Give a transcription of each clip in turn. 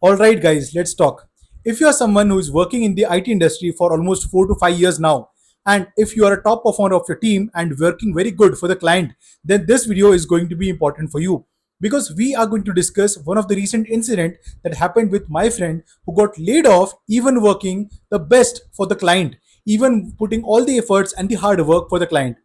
Alright, guys, let's talk. If you are someone who is working in the IT industry for almost 4 to 5 years now, and if you are a top performer of your team and working very good for the client, then this video is going to be important for you because we are going to discuss one of the recent incident that happened with my friend who got laid off even working the best for the client, even putting all the efforts and the hard work for the client.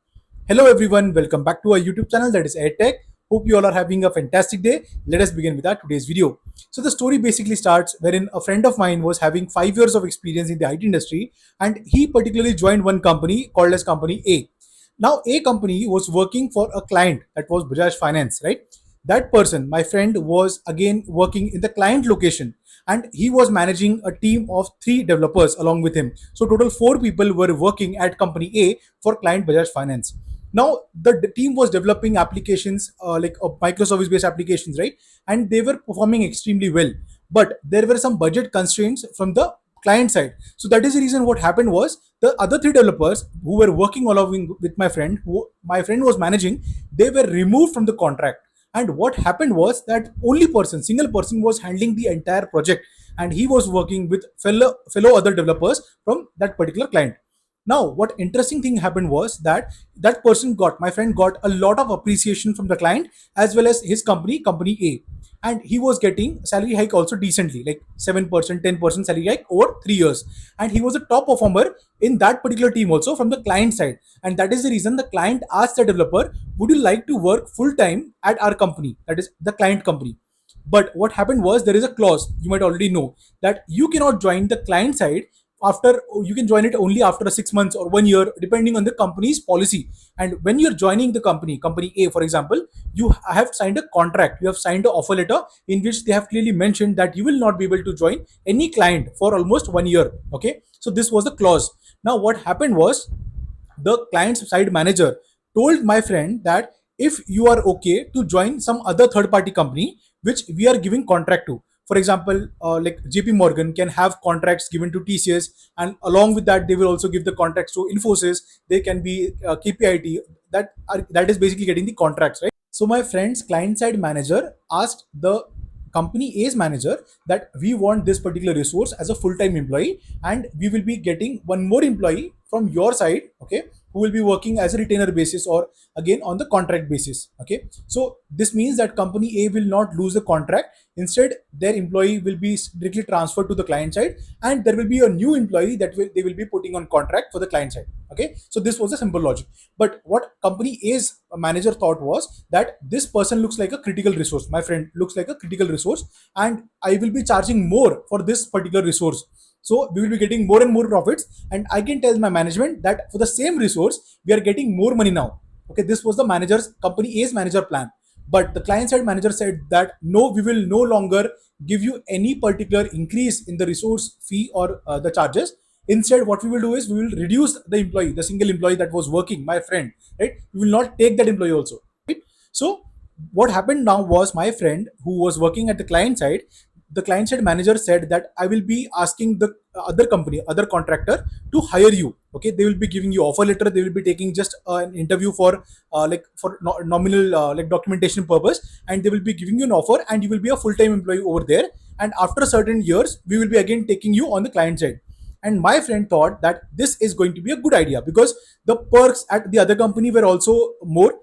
Hello everyone, welcome back to our YouTube channel that is EdTech. Hope you all are having a fantastic day. Let us begin with our today's video. So the story basically starts wherein a friend of mine was having 5 years of experience in the IT industry and he particularly joined one company called as company A. Now A company was working for a client that was Bajaj Finance, right? That person, my friend, was again working in the client location and he was managing a team of three developers along with him. So total four people were working at company A for client Bajaj Finance. Now the team was developing applications like microservice based applications, right? And they were performing extremely well, but there were some budget constraints from the client side. So that is the reason what happened was the other three developers who were working along with my friend, who my friend was managing, they were removed from the contract. And what happened was that only person, single person, was handling the entire project, and he was working with fellow other developers from that particular client. Now what interesting thing happened was that that person got my friend got a lot of appreciation from the client as well as his company A, and he was getting salary hike also decently, like 7% 10% salary hike over 3 years, and he was a top performer in that particular team also from the client side. And that is the reason the client asked the developer, would you like to work full time at our company, that is the client company. But what happened was there is a clause, you might already know, that you cannot join the client side after, you can join it only after 6 months or 1 year depending on the company's policy. And when you're joining the company A for example, you have signed a contract, you have signed an offer letter in which they have clearly mentioned that you will not be able to join any client for almost 1 year. Okay, so this was the clause. Now what happened was the client's side manager told my friend that if you are okay to join some other third party company which we are giving contract to, for example, like JP Morgan can have contracts given to TCS, and along with that they will also give the contracts to Infosys. They can be KPIT, that is basically getting the contracts, right? So my friend's client side manager asked the company A's manager that we want this particular resource as a full-time employee, and we will be getting one more employee from your side, okay, who will be working as a retainer basis or again on the contract basis. Okay, so this means that company A will not lose the contract. Instead, their employee will be directly transferred to the client side, and there will be a new employee that they will be putting on contract for the client side. Okay, so this was a simple logic. But what company A's manager thought was that this person looks like a critical resource. My friend looks like a critical resource, and I will be charging more for this particular resource. So we will be getting more and more profits, and I can tell my management that for the same resource, we are getting more money now. Okay, this was the manager's company A's manager plan. But the client side manager said that no, we will no longer give you any particular increase in the resource fee or the charges. Instead, what we will do is we will reduce the employee, the single employee that was working, my friend, right? We will not take that employee also, right? So what happened now was my friend who was working at the client side, the client side manager said that I will be asking the other company, other contractor to hire you. Okay, they will be giving you offer letter, they will be taking just an interview for nominal like documentation purpose, and they will be giving you an offer and you will be a full-time employee over there. And after certain years we will be again taking you on the client side. And my friend thought that this is going to be a good idea because the perks at the other company were also more.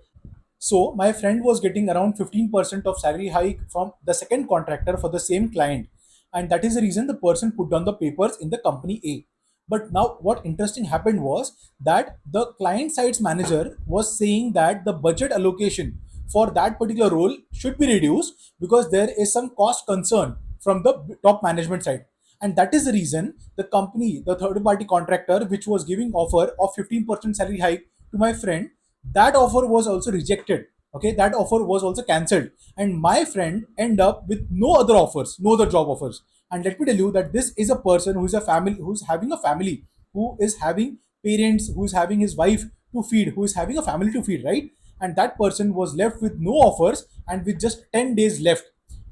So my friend was getting around 15% of salary hike from the second contractor for the same client. And that is the reason the person put down the papers in the company A. But now what interesting happened was that the client side's manager was saying that the budget allocation for that particular role should be reduced because there is some cost concern from the top management side. And that is the reason the company, the third party contractor, which was giving offer of 15% salary hike to my friend, that offer was also rejected. Okay, that offer was also cancelled, and my friend end up with no other offers, no other job offers. And let me tell you that this is a person who is a family, who's having a family, who is having parents, who is having his wife to feed, who is having a family to feed, right? And that person was left with no offers and with just 10 days left.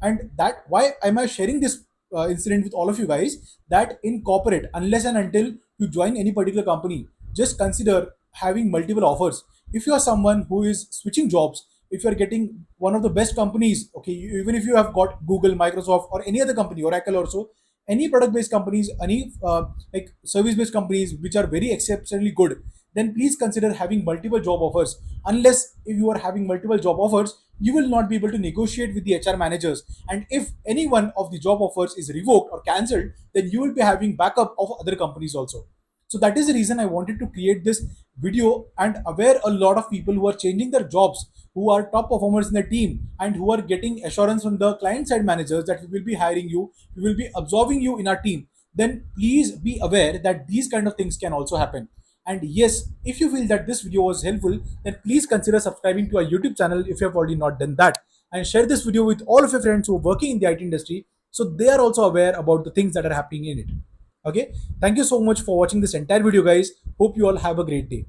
And that, why am I sharing this incident with all of you guys, that in corporate, unless and until you join any particular company, just consider having multiple offers. If you are someone who is switching jobs, if you're getting one of the best companies, okay, even if you have got Google, Microsoft, or any other company, Oracle also, any product based companies, any like service based companies which are very exceptionally good, then please consider having multiple job offers. Unless if you are having multiple job offers, you will not be able to negotiate with the HR managers, and if any one of the job offers is revoked or cancelled, then you will be having backup of other companies also. So that is the reason I wanted to create this video and aware a lot of people who are changing their jobs, who are top performers in the team, and who are getting assurance from the client side managers that we will be hiring you, we will be absorbing you in our team. Then please be aware that these kind of things can also happen. And yes, if you feel that this video was helpful, then please consider subscribing to our YouTube channel if you have already not done that. And share this video with all of your friends who are working in the IT industry so they are also aware about the things that are happening in it. Okay, thank you so much for watching this entire video, guys. Hope you all have a great day.